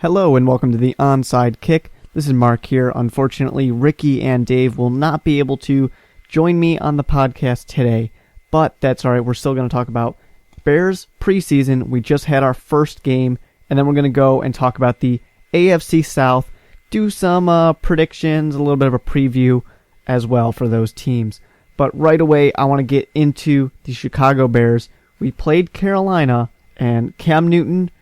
Hello and welcome to the Onside Kick. This is Mark here. Unfortunately, Ricky and Dave will not be able to join me on the podcast today, but that's alright. We're still going to talk about Bears preseason. We just had our first game, and then we're going to go and talk about the AFC South, do some predictions, a little bit of a preview as well for those teams. But right away, I want to get into the Chicago Bears. We played Carolina, and Cam Newton,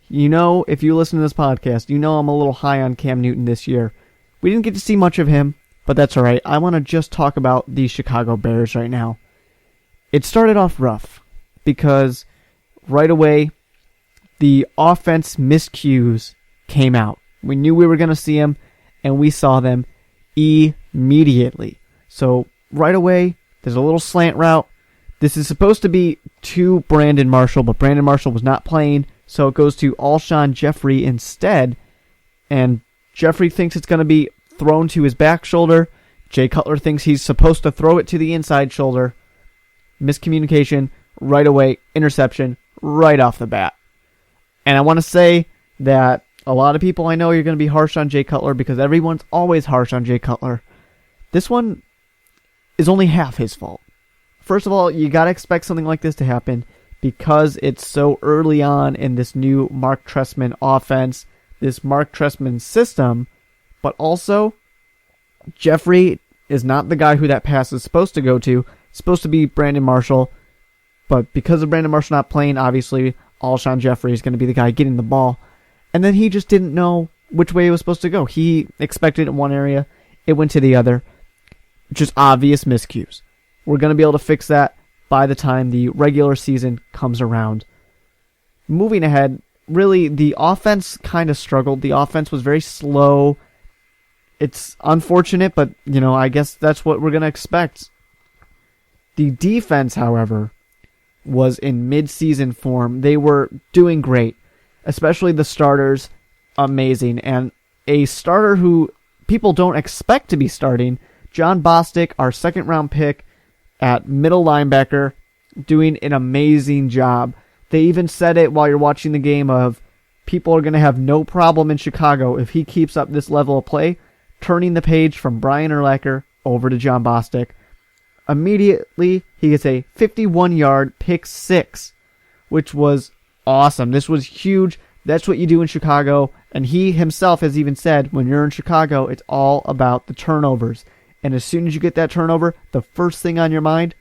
you know, if you listen to this podcast, you know I'm a little high on Cam Newton this year. We didn't get to see much of him, but that's alright. I want to just talk about the Chicago Bears right now. It started off rough because right away the offense miscues came out. We knew we were going to see them, and we saw them immediately. So right away, there's a little slant route. This is supposed to be to Brandon Marshall, but Brandon Marshall was not playing. So it goes to Alshon Jeffrey instead, and Jeffrey thinks it's going to be thrown to his back shoulder. Jay Cutler thinks he's supposed to throw it to the inside shoulder. Miscommunication, right away, interception, right off the bat. And I want to say that a lot of people I know you're going to be harsh on Jay Cutler because everyone's always harsh on Jay Cutler. This one is only half his fault. First of all, you got to expect something like this to happen, because it's so early on in this new Mark Trestman offense, this Mark Trestman system, but also Jeffrey is not the guy who that pass is supposed to go to. It's supposed to be Brandon Marshall, but because of Brandon Marshall not playing, obviously Alshon Jeffrey is going to be the guy getting the ball, and then he just didn't know which way it was supposed to go. He expected it in one area, it went to the other. Just obvious miscues. We're going to be able to fix that by the time the regular season comes around. Moving ahead, really, the offense kind of struggled. The offense was very slow. It's unfortunate, but, I guess that's what we're going to expect. The defense, however, was in mid-season form. They were doing great, especially the starters, amazing. And a starter who people don't expect to be starting, John Bostic, our second-round pick, at middle linebacker, doing an amazing job. They even said it while you're watching the game of people are going to have no problem in Chicago if he keeps up this level of play, turning the page from Brian Urlacher over to John Bostic. Immediately, he gets a 51-yard pick six, which was awesome. This was huge. That's what you do in Chicago, and he himself has even said, when you're in Chicago, it's all about the turnovers. And as soon as you get that turnover, the first thing on your mind,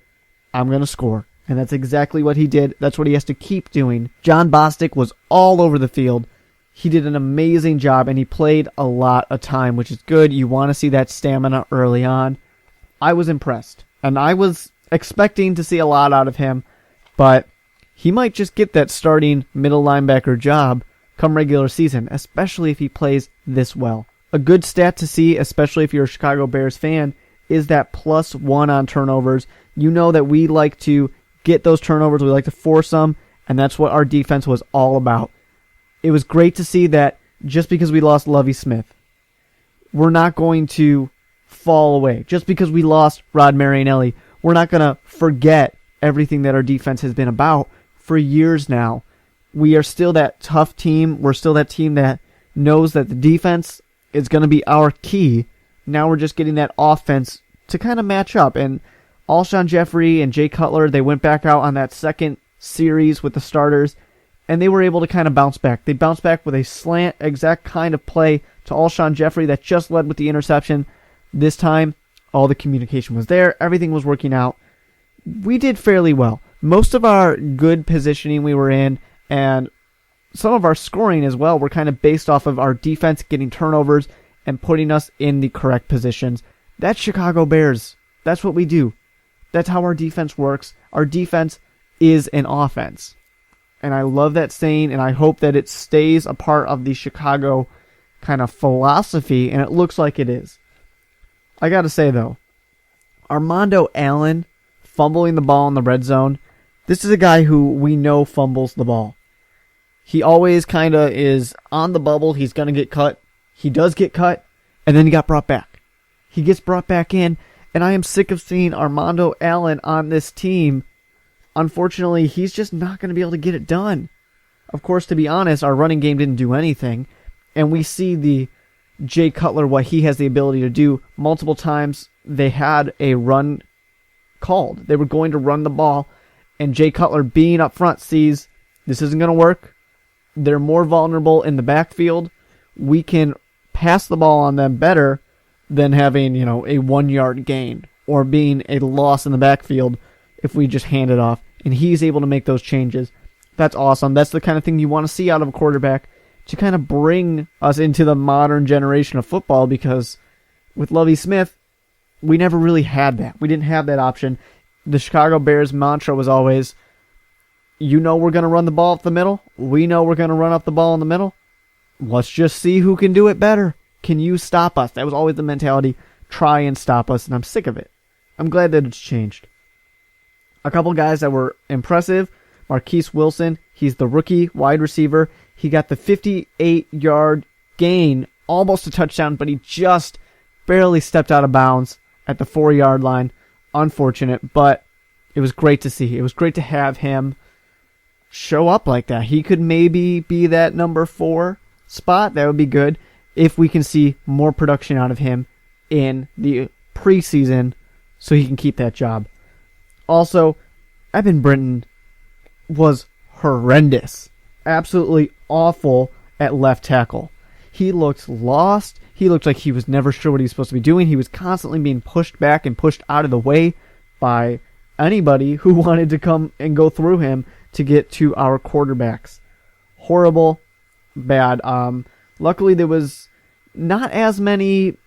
I'm going to score. And that's exactly what he did. That's what he has to keep doing. John Bostic was all over the field. He did an amazing job, and he played a lot of time, which is good. You want to see that stamina early on. I was impressed, and I was expecting to see a lot out of him, but he might just get that starting middle linebacker job come regular season, especially if he plays this well. A good stat to see, especially if you're a Chicago Bears fan, is that +1 on turnovers. You know that we like to get those turnovers, we like to force them, and that's what our defense was all about. It was great to see that just because we lost Lovie Smith, we're not going to fall away. Just because we lost Rod Marinelli, we're not going to forget everything that our defense has been about for years now. We are still that tough team. We're still that team that knows that the defense is going to be our key. Now we're just getting that offense to kind of match up. And Alshon Jeffrey and Jay Cutler, they went back out on that second series with the starters, and they were able to kind of bounce back. They bounced back with a slant exact kind of play to Alshon Jeffrey that just led with the interception. This time, all the communication was there. Everything was working out. We did fairly well. Most of our good positioning we were in, and some of our scoring as well, were kind of based off of our defense getting turnovers and putting us in the correct positions. That's Chicago Bears. That's what we do. That's how our defense works. Our defense is an offense. And I love that saying, and I hope that it stays a part of the Chicago kind of philosophy, and it looks like it is. I gotta say, though, Armando Allen fumbling the ball in the red zone, this is a guy who we know fumbles the ball. He always kind of is on the bubble. He's going to get cut. He does get cut, and then he got brought back. He gets brought back in, and I am sick of seeing Armando Allen on this team. Unfortunately, he's just not going to be able to get it done. Of course, to be honest, our running game didn't do anything, And we see the Jay Cutler, what he has the ability to do. Multiple times they had a run called. They were going to run the ball, and Jay Cutler, being up front, sees this isn't going to work. They're more vulnerable in the backfield. We can pass the ball on them better than having, a 1 yard gain or being a loss in the backfield if we just hand it off. And he's able to make those changes. That's awesome. That's the kind of thing you want to see out of a quarterback to kind of bring us into the modern generation of football, because with Lovie Smith, we never really had that. We didn't have that option. The Chicago Bears mantra was always, we're going to run the ball up the middle. We know we're going to run up the ball in the middle. Let's just see who can do it better. Can you stop us? That was always the mentality. Try and stop us, and I'm sick of it. I'm glad that it's changed. A couple guys that were impressive. Marquise Wilson, he's the rookie wide receiver. He got the 58-yard gain, almost a touchdown, but he just barely stepped out of bounds at the 4-yard line. Unfortunate, but it was great to see. It was great to have him show up like that. He could maybe be that number 4 spot. That would be good if we can see more production out of him in the preseason so he can keep that job. Also, Evan Britton was horrendous. Absolutely awful at left tackle. He looked lost. He looked like he was never sure what he was supposed to be doing. He was constantly being pushed back and pushed out of the way by anybody who wanted to come and go through him to get to our quarterbacks. Horrible. Bad. Luckily, there was not as many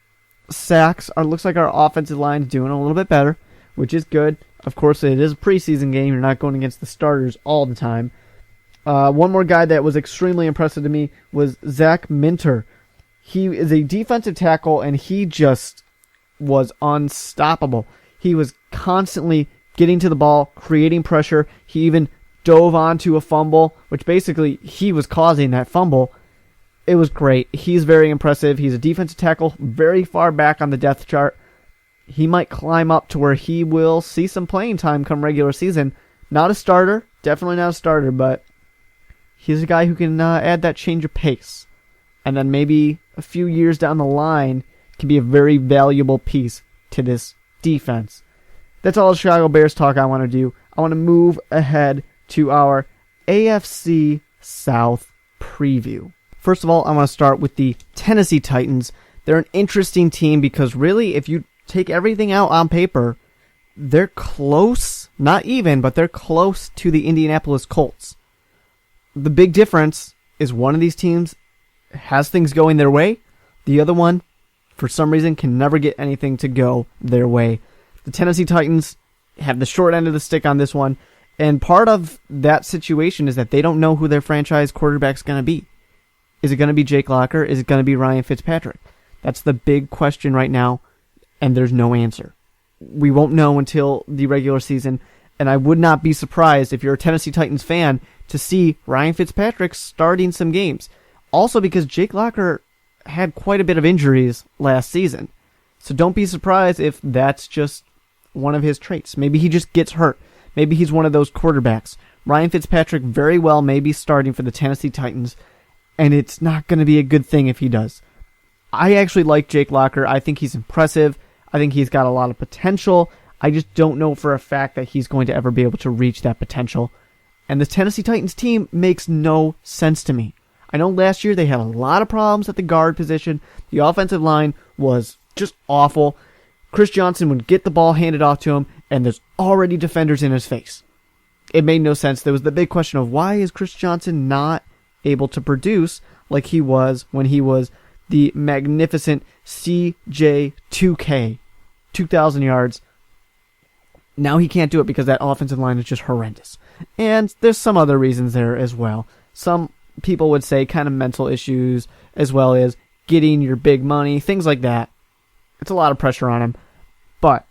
sacks. It looks like our offensive line is doing a little bit better, which is good. Of course, it is a preseason game. You're not going against the starters all the time. One more guy that was extremely impressive to me was Zach Minter. He is a defensive tackle, and he just was unstoppable. He was constantly getting to the ball, creating pressure. He even dove onto a fumble, which basically he was causing that fumble. It was great. He's very impressive. He's a defensive tackle, very far back on the depth chart. He might climb up to where he will see some playing time come regular season. Not a starter, definitely not a starter, but he's a guy who can add that change of pace. And then maybe a few years down the line can be a very valuable piece to this defense. That's all the Chicago Bears talk I want to do. I want to move ahead to our AFC South preview. First of all, I want to start with the Tennessee Titans. They're an interesting team because really, if you take everything out on paper, they're close, not even, but they're close to the Indianapolis Colts. The big difference is one of these teams has things going their way. The other one, for some reason, can never get anything to go their way. The Tennessee Titans have the short end of the stick on this one, and part of that situation is that they don't know who their franchise quarterback's going to be. Is it going to be Jake Locker? Is it going to be Ryan Fitzpatrick? That's the big question right now, and there's no answer. We won't know until the regular season, and I would not be surprised if you're a Tennessee Titans fan to see Ryan Fitzpatrick starting some games. Also because Jake Locker had quite a bit of injuries last season. So don't be surprised if that's just one of his traits. Maybe he just gets hurt. Maybe he's one of those quarterbacks. Ryan Fitzpatrick very well may be starting for the Tennessee Titans, and it's not going to be a good thing if he does. I actually like Jake Locker. I think he's impressive. I think he's got a lot of potential. I just don't know for a fact that he's going to ever be able to reach that potential. And the Tennessee Titans team makes no sense to me. I know last year they had a lot of problems at the guard position. The offensive line was just awful. Chris Johnson would get the ball handed off to him, and there's already defenders in his face. It made no sense. There was the big question of why is Chris Johnson not able to produce like he was when he was the magnificent CJ2K, 2,000 yards. Now he can't do it because that offensive line is just horrendous. And there's some other reasons there as well. Some people would say kind of mental issues, as well as getting your big money, things like that. It's a lot of pressure on him. But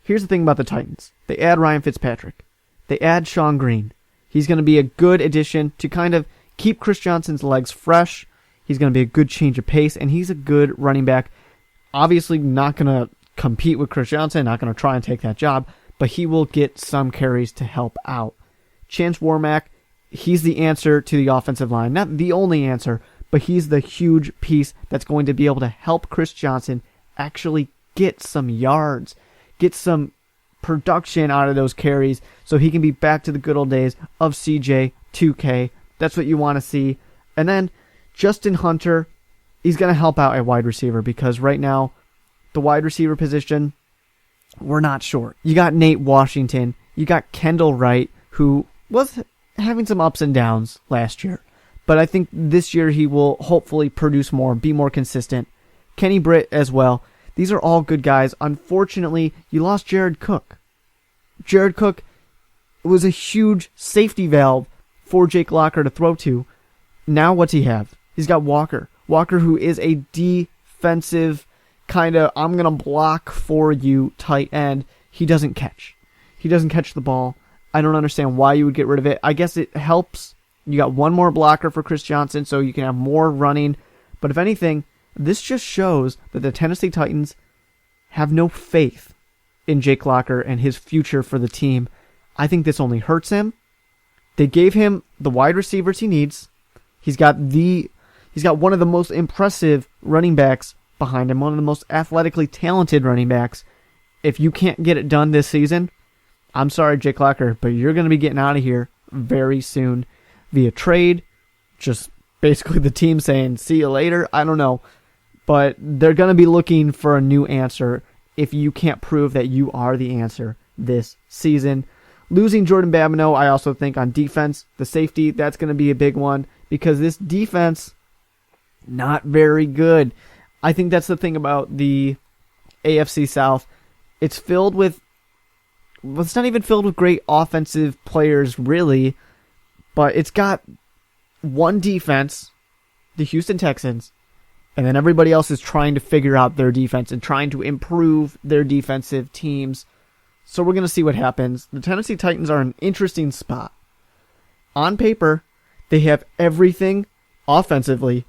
here's the thing about the Titans. They add Ryan Fitzpatrick. They add Sean Green. He's going to be a good addition to kind of keep Chris Johnson's legs fresh. He's going to be a good change of pace, and he's a good running back. Obviously not going to compete with Chris Johnson, not going to try and take that job, but he will get some carries to help out. Chance Warmack, he's the answer to the offensive line. Not the only answer, but he's the huge piece that's going to be able to help Chris Johnson actually get some yards, get some production out of those carries so he can be back to the good old days of CJ 2K. That's what you want to see. And then Justin Hunter, he's going to help out at wide receiver because right now the wide receiver position, we're not sure. You got Nate Washington, you got Kendall Wright, who was having some ups and downs last year. But I think this year he will hopefully produce more, be more consistent. Kenny Britt as well. These are all good guys. Unfortunately, you lost Jared Cook. Jared Cook was a huge safety valve for Jake Locker to throw to. Now what's he have? He's got Walker. Walker, who is a defensive kind of, I'm going to block for you tight end. He doesn't catch. He doesn't catch the ball. I don't understand why you would get rid of it. I guess it helps. You got one more blocker for Chris Johnson, so you can have more running. But if anything, this just shows that the Tennessee Titans have no faith in Jake Locker and his future for the team. I think this only hurts him. They gave him the wide receivers he needs. He's got one of the most impressive running backs behind him, one of the most athletically talented running backs. If you can't get it done this season, I'm sorry, Jake Locker, but you're going to be getting out of here very soon via trade. Just basically the team saying, see you later. I don't know. But they're going to be looking for a new answer if you can't prove that you are the answer this season. Losing Jordan Babineau, I also think on defense, the safety, that's going to be a big one because this defense, not very good. I think that's the thing about the AFC South. It's filled with, well, it's not even filled with great offensive players, really, but it's got one defense, the Houston Texans, and then everybody else is trying to figure out their defense and trying to improve their defensive teams. So we're going to see what happens. The Tennessee Titans are in an interesting spot. On paper, they have everything offensively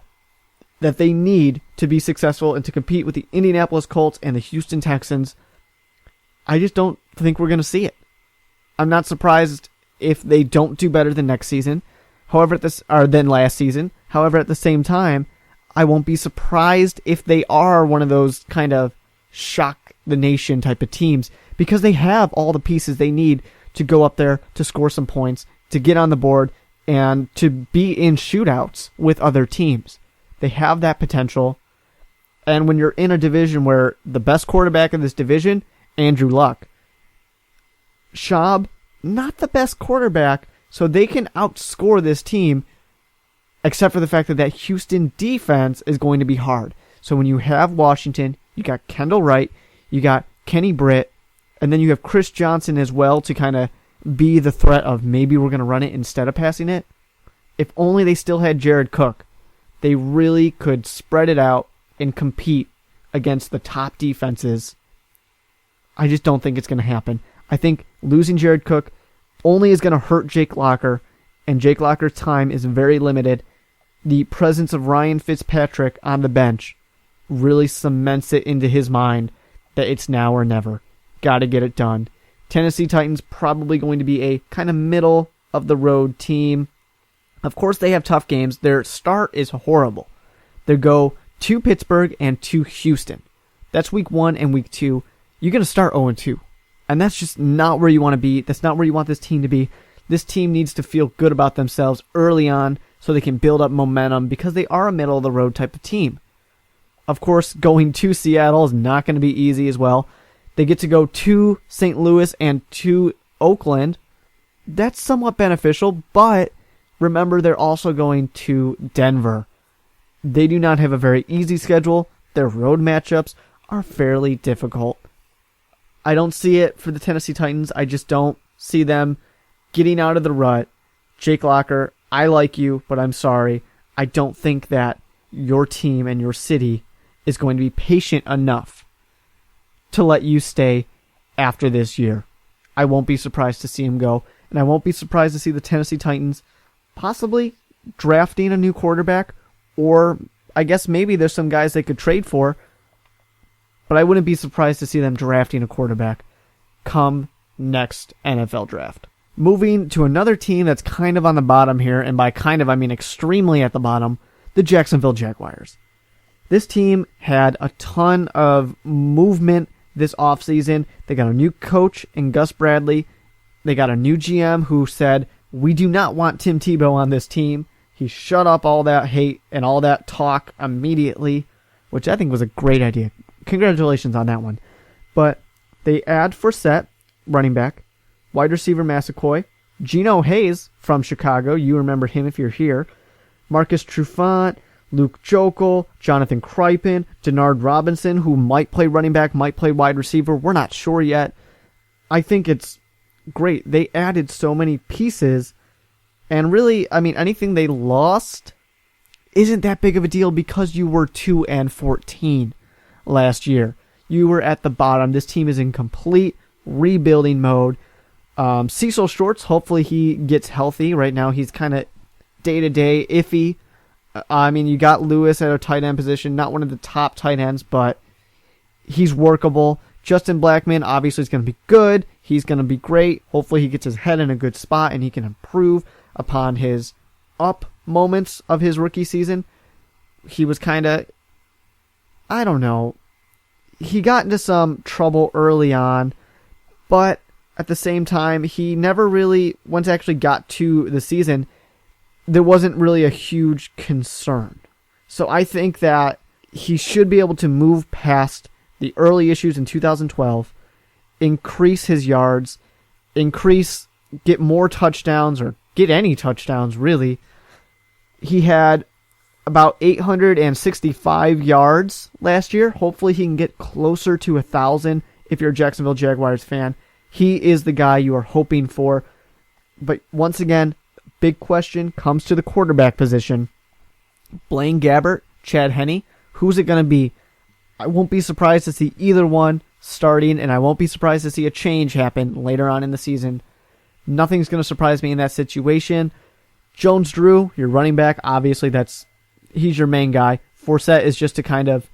that they need to be successful and to compete with the Indianapolis Colts and the Houston Texans. I just don't think we're going to see it. I'm not surprised if they don't do better than next season, than last season. However, at the same time, I won't be surprised if they are one of those kind of shock the nation type of teams because they have all the pieces they need to go up there, to score some points, to get on the board, and to be in shootouts with other teams. They have that potential. And when you're in a division where the best quarterback in this division, Andrew Luck, Schaub, not the best quarterback, so they can outscore this team, except for the fact that that Houston defense is going to be hard. So when you have Washington, you got Kendall Wright, you got Kenny Britt, and then you have Chris Johnson as well to kind of be the threat of maybe we're going to run it instead of passing it. If only they still had Jared Cook, they really could spread it out and compete against the top defenses. I just don't think it's going to happen. I think losing Jared Cook only is going to hurt Jake Locker, and Jake Locker's time is very limited. The presence of Ryan Fitzpatrick on the bench really cements it into his mind that it's now or never. Got to get it done. Tennessee Titans probably going to be a kind of middle of the road team. Of course, they have tough games. Their start is horrible. They go to Pittsburgh and to Houston. That's week 1 and week 2. You're going to start 0-2. And that's just not where you want to be. That's not where you want this team to be. This team needs to feel good about themselves early on so they can build up momentum because they are a middle of the road type of team. Of course, going to Seattle is not going to be easy as well. They get to go to St. Louis and to Oakland. That's somewhat beneficial, but remember they're also going to Denver. They do not have a very easy schedule. Their road matchups are fairly difficult. I don't see it for the Tennessee Titans. I just don't see them getting out of the rut. Jake Locker, I like you, but I'm sorry. I don't think that your team and your city is going to be patient enough to let you stay after this year. I won't be surprised to see him go, and I won't be surprised to see the Tennessee Titans possibly drafting a new quarterback, or I guess maybe there's some guys they could trade for, but I wouldn't be surprised to see them drafting a quarterback come next NFL draft. Moving to another team that's kind of on the bottom here, and by kind of I mean extremely at the bottom, the Jacksonville Jaguars. This team had a ton of movement this offseason. They got a new coach in Gus Bradley. They got a new GM who said, we do not want Tim Tebow on this team. He shut up all that hate and all that talk immediately, which I think was a great idea. Congratulations on that one. But they add Forsett, running back, wide receiver Massaquoi, Geno Hayes from Chicago. You remember him if you're here. Marcus Trufant, Luke Jokel, Jonathan Crippen, Denard Robinson, who might play running back, might play wide receiver. We're not sure yet. I think it's great. They added so many pieces, and really, I mean, anything they lost isn't that big of a deal because you were 2-14 last year. You were at the bottom. This team is in complete rebuilding mode. Cecil Shorts, hopefully he gets healthy. Right now he's kind of day-to-day iffy. I mean, you got Lewis at a tight end position, not one of the top tight ends, but he's workable. Justin Blackmon obviously is going to be good. He's going to be great. Hopefully he gets his head in a good spot and he can improve upon his up moments of his rookie season. He was kind of, I don't know, he got into some trouble early on, but at the same time, he never really, once actually got to the season, there wasn't really a huge concern. So I think that he should be able to move past the early issues in 2012, increase his yards, get more touchdowns, or get any touchdowns, really. He had about 865 yards last year. Hopefully he can get closer to 1,000 if you're a Jacksonville Jaguars fan. He is the guy you are hoping for. But once again, big question comes to the quarterback position. Blaine Gabbert, Chad Henne, who's it going to be? I won't be surprised to see either one starting, and I won't be surprised to see a change happen later on in the season. Nothing's going to surprise me in that situation. Jones Drew, your running back, obviously he's your main guy. Forsett is just to kind of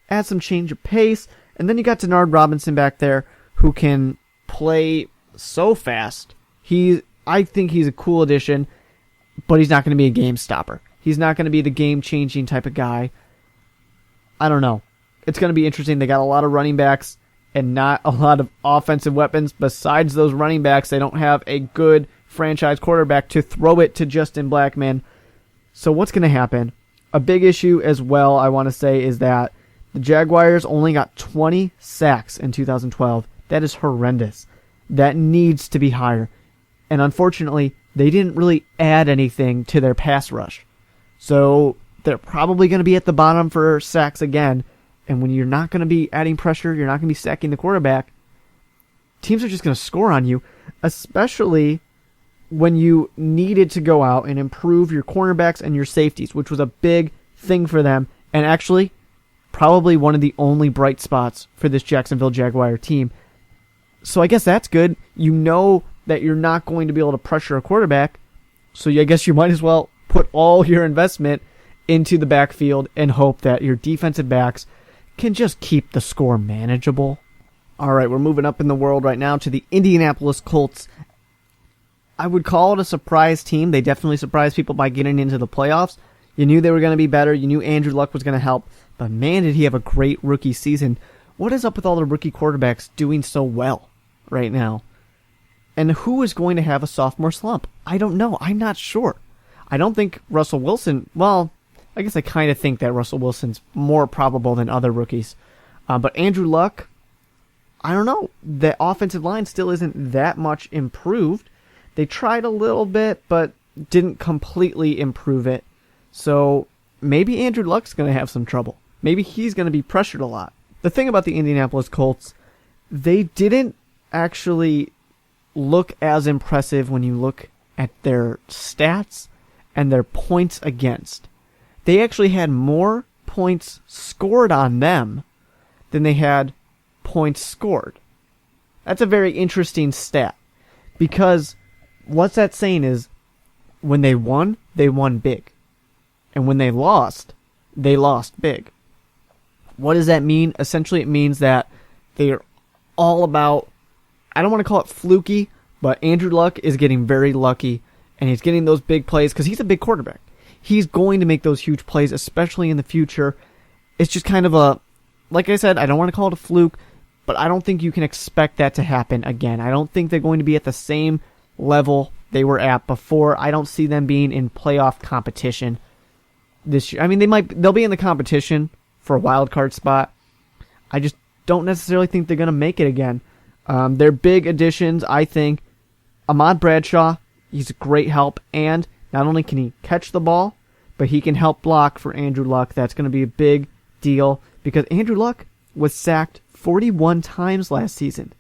add some change of pace. And then you got Denard Robinson back there who can play so fast. I think he's a cool addition, but he's not going to be a game stopper. He's not going to be the game-changing type of guy. I don't know. It's going to be interesting. They got a lot of running backs and not a lot of offensive weapons. Besides those running backs, they don't have a good franchise quarterback to throw it to Justin Blackmon. So what's going to happen? A big issue as well, I want to say, is that the Jaguars only got 20 sacks in 2012. That is horrendous. That needs to be higher. And unfortunately, they didn't really add anything to their pass rush. So they're probably going to be at the bottom for sacks again. And when you're not going to be adding pressure, you're not going to be sacking the quarterback, teams are just going to score on you, especially when you needed to go out and improve your cornerbacks and your safeties, which was a big thing for them. And actually, probably one of the only bright spots for this Jacksonville Jaguar team. So I guess that's good. You know that you're not going to be able to pressure a quarterback, so I guess you might as well put all your investment into the backfield and hope that your defensive backs can just keep the score manageable. All right, we're moving up in the world right now to the Indianapolis Colts. I would call it a surprise team. They definitely surprised people by getting into the playoffs. You knew they were going to be better. You knew Andrew Luck was going to help. But man, did he have a great rookie season. What is up with all the rookie quarterbacks doing so well right now? And who is going to have a sophomore slump? I don't know. I'm not sure. I don't think Russell Wilson, well, I guess I kind of think that Russell Wilson's more probable than other rookies. But Andrew Luck, I don't know. The offensive line still isn't that much improved. They tried a little bit, but didn't completely improve it. So maybe Andrew Luck's going to have some trouble. Maybe he's going to be pressured a lot. The thing about the Indianapolis Colts, they didn't actually look as impressive when you look at their stats and their points against. They actually had more points scored on them than they had points scored. That's a very interesting stat, because what's that saying is when they won big. And when they lost big. What does that mean? Essentially, it means that they're all about, I don't want to call it fluky, but Andrew Luck is getting very lucky, and he's getting those big plays because he's a big quarterback. he's going to make those huge plays, especially in the future. It's just kind of like I said, I don't want to call it a fluke, but I don't think you can expect that to happen again. I don't think they're going to be at the same level they were at before. I don't see them being in playoff competition this year. I mean, they'll be in the competition for a wild card spot. I just don't necessarily think they're going to make it again. Their big additions, I think, Ahmad Bradshaw, he's a great help, and not only can he catch the ball, but he can help block for Andrew Luck. That's going to be a big deal because Andrew Luck was sacked 41 times last season.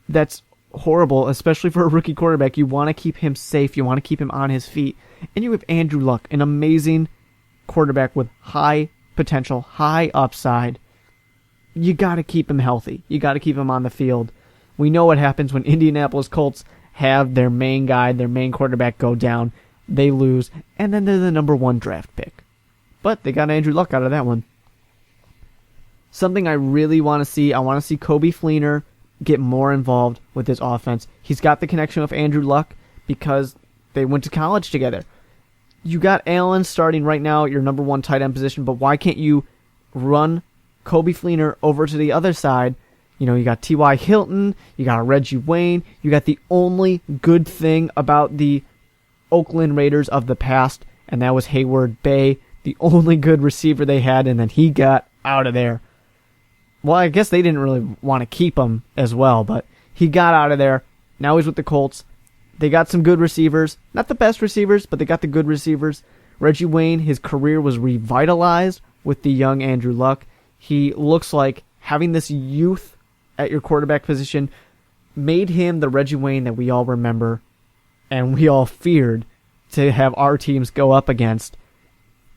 That's horrible, especially for a rookie quarterback. You want to keep him safe. You want to keep him on his feet. And you have Andrew Luck, an amazing quarterback with high potential, high upside. You got to keep him healthy. You got to keep him on the field. We know what happens when Indianapolis Colts have their main guy, their main quarterback go down. They lose, and then they're the number 1 draft pick. But they got Andrew Luck out of that one. Something I really want to see, I want to see Coby Fleener get more involved with this offense. He's got the connection with Andrew Luck because they went to college together. You got Allen starting right now at your number 1 tight end position, but why can't you run Coby Fleener over to the other side? You know, you got T.Y. Hilton, you got Reggie Wayne, you got the only good thing about the Oakland Raiders of the past, and that was Hayward Bay, the only good receiver they had, and then he got out of there. Well, I guess they didn't really want to keep him as well, but he got out of there. Now he's with the Colts. They got some good receivers. Not the best receivers, but they got the good receivers. Reggie Wayne, his career was revitalized with the young Andrew Luck. He looks like having this youth at your quarterback position made him the Reggie Wayne that we all remember and we all feared to have our teams go up against.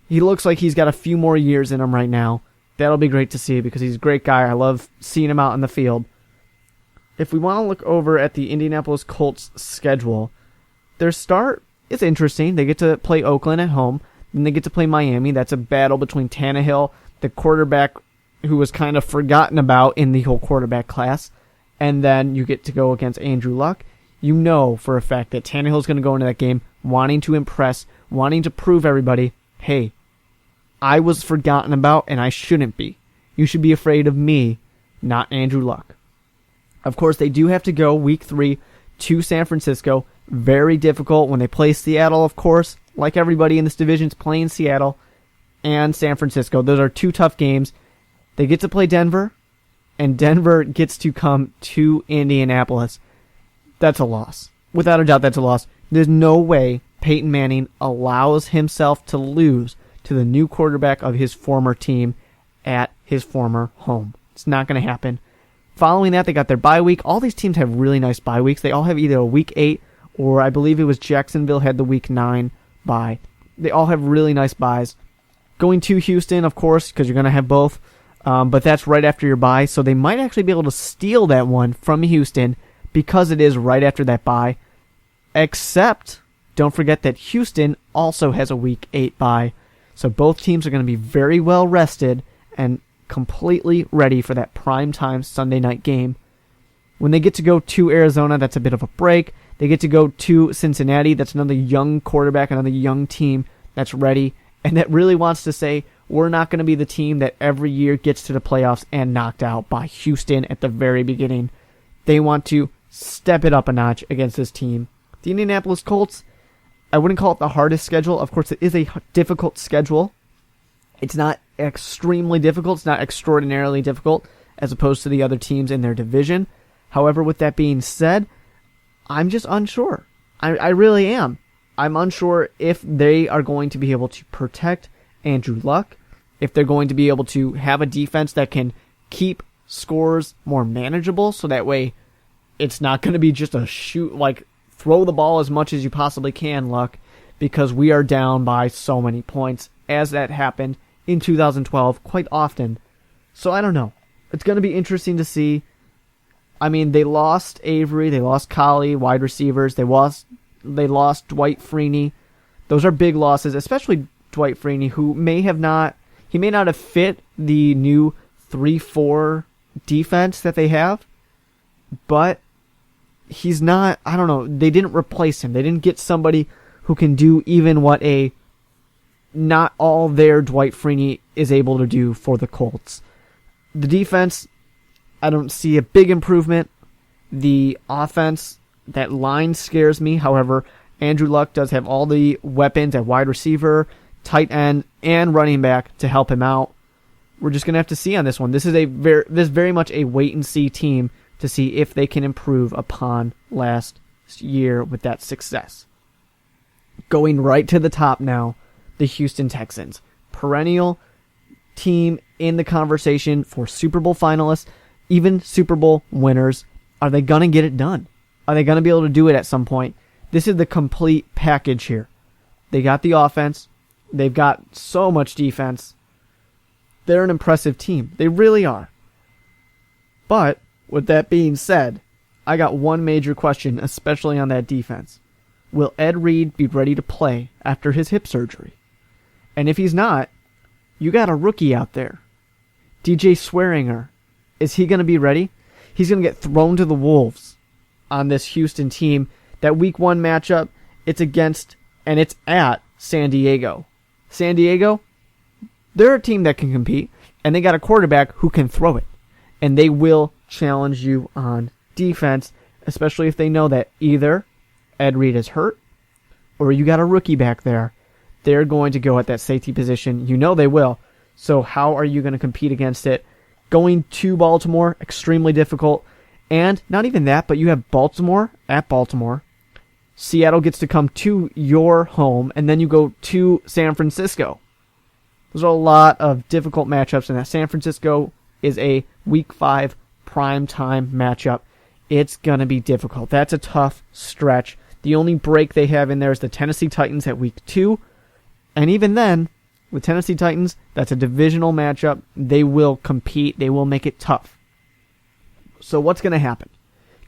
He looks like he's got a few more years in him right now. That'll be great to see because he's a great guy. I love seeing him out in the field. If we want to look over at the Indianapolis Colts schedule, their start is interesting. They get to play Oakland at home. Then they get to play Miami. That's a battle between Tannehill, the quarterback who was kind of forgotten about in the whole quarterback class. And then you get to go against Andrew Luck. You know for a fact that Tannehill's going to go into that game wanting to impress, wanting to prove everybody, hey, I was forgotten about and I shouldn't be. You should be afraid of me, not Andrew Luck. Of course, they do have to go week 3 to San Francisco. Very difficult when they play Seattle, of course. Like everybody in this division is playing Seattle and San Francisco. Those are 2 tough games. They get to play Denver, and Denver gets to come to Indianapolis. That's a loss. Without a doubt, that's a loss. There's no way Peyton Manning allows himself to lose to the new quarterback of his former team at his former home. It's not going to happen. Following that, they got their bye week. All these teams have really nice bye weeks. They all have either a week 8 or I believe it was Jacksonville had the week 9 bye. They all have really nice byes. Going to Houston, of course, because you're going to have both. But that's right after your bye, so they might actually be able to steal that one from Houston because it is right after that bye. Except, don't forget that Houston also has a week 8 bye. So both teams are going to be very well rested and completely ready for that primetime Sunday night game. When they get to go to Arizona, that's a bit of a break. They get to go to Cincinnati. That's another young quarterback, another young team that's ready and that really wants to say, we're not going to be the team that every year gets to the playoffs and knocked out by Houston at the very beginning. They want to step it up a notch against this team. The Indianapolis Colts, I wouldn't call it the hardest schedule. Of course, it is a difficult schedule. It's not extremely difficult. It's not extraordinarily difficult as opposed to the other teams in their division. However, with that being said, I'm just unsure. I really am. I'm unsure if they are going to be able to protect Andrew Luck, if they're going to be able to have a defense that can keep scores more manageable so that way it's not going to be just a shoot, like throw the ball as much as you possibly can, Luck, because we are down by so many points, as that happened in 2012 quite often. So I don't know. It's going to be interesting to see. I mean, they lost Avery, they lost Collie, wide receivers, they lost Dwight Freeney. Those are big losses, especially Dwight Freeney, who may not have fit the new 3-4 defense that they have, but he's not, I don't know, they didn't replace him. They didn't get somebody who can do even what a not all there Dwight Freeney is able to do for the Colts. The defense, I don't see a big improvement. The offense, that line scares me. However, Andrew Luck does have all the weapons at wide receiver, tight end, and running back to help him out. We're just going to have to see on this one. This is very much a wait-and-see team to see if they can improve upon last year with that success. Going right to the top now, the Houston Texans. Perennial team in the conversation for Super Bowl finalists, even Super Bowl winners. Are they going to get it done? Are they going to be able to do it at some point? This is the complete package here. They got the offense. They've got so much defense. They're an impressive team. They really are. But, with that being said, I got one major question, especially on that defense. Will Ed Reed be ready to play after his hip surgery? And if he's not, you got a rookie out there. DJ Swearinger. Is he going to be ready? He's going to get thrown to the wolves on this Houston team. That week 1 matchup, it's against, and it's at San Diego. San Diego, they're a team that can compete, and they got a quarterback who can throw it. And they will challenge you on defense, especially if they know that either Ed Reed is hurt or you got a rookie back there. They're going to go at that safety position. You know they will. So how are you going to compete against it? Going to Baltimore, extremely difficult. And not even that, but you have Baltimore at Baltimore. Seattle gets to come to your home, and then you go to San Francisco. There's a lot of difficult matchups in that. San Francisco is a Week 5 primetime matchup. It's going to be difficult. That's a tough stretch. The only break they have in there is the Tennessee Titans at Week 2. And even then, with Tennessee Titans, that's a divisional matchup. They will compete. They will make it tough. So what's going to happen?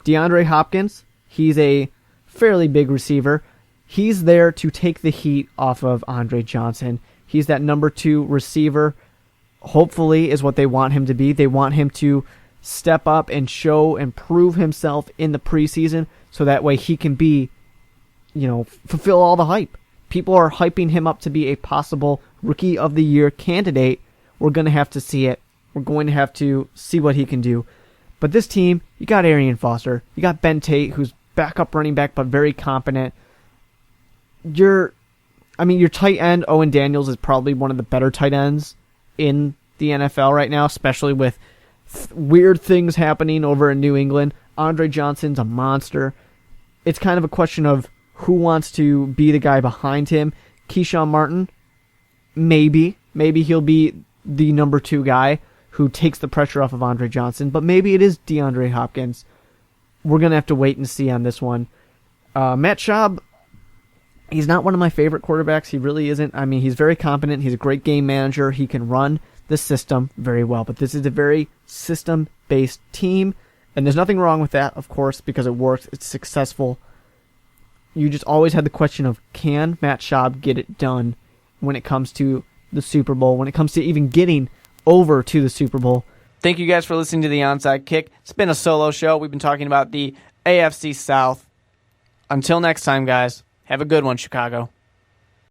DeAndre Hopkins, he's a fairly big receiver. He's there to take the heat off of Andre Johnson. He's that number 2 receiver, hopefully, is what they want him to be. They want him to step up and show and prove himself in the preseason so that way he can be, fulfill all the hype. People are hyping him up to be a possible Rookie of the Year candidate. We're going to have to see it. We're going to have to see what he can do. But this team, you got Arian Foster. You got Ben Tate, who's backup running back, but very competent. Your tight end, Owen Daniels, is probably one of the better tight ends in the NFL right now, especially with weird things happening over in New England. Andre Johnson's a monster. It's kind of a question of who wants to be the guy behind him. Keyshawn Martin, maybe he'll be the number 2 guy who takes the pressure off of Andre Johnson, but maybe it is DeAndre Hopkins. We're going to have to wait and see on this one. Matt Schaub, he's not one of my favorite quarterbacks. He really isn't. He's very competent. He's a great game manager. He can run the system very well, but this is a very system-based team, and there's nothing wrong with that, of course, because it works. It's successful. You just always had the question of, can Matt Schaub get it done when it comes to the Super Bowl, when it comes to even getting over to the Super Bowl? Thank you guys for listening to the Onside Kick. It's been a solo show. We've been talking about the AFC South. Until next time, guys, have a good one, Chicago.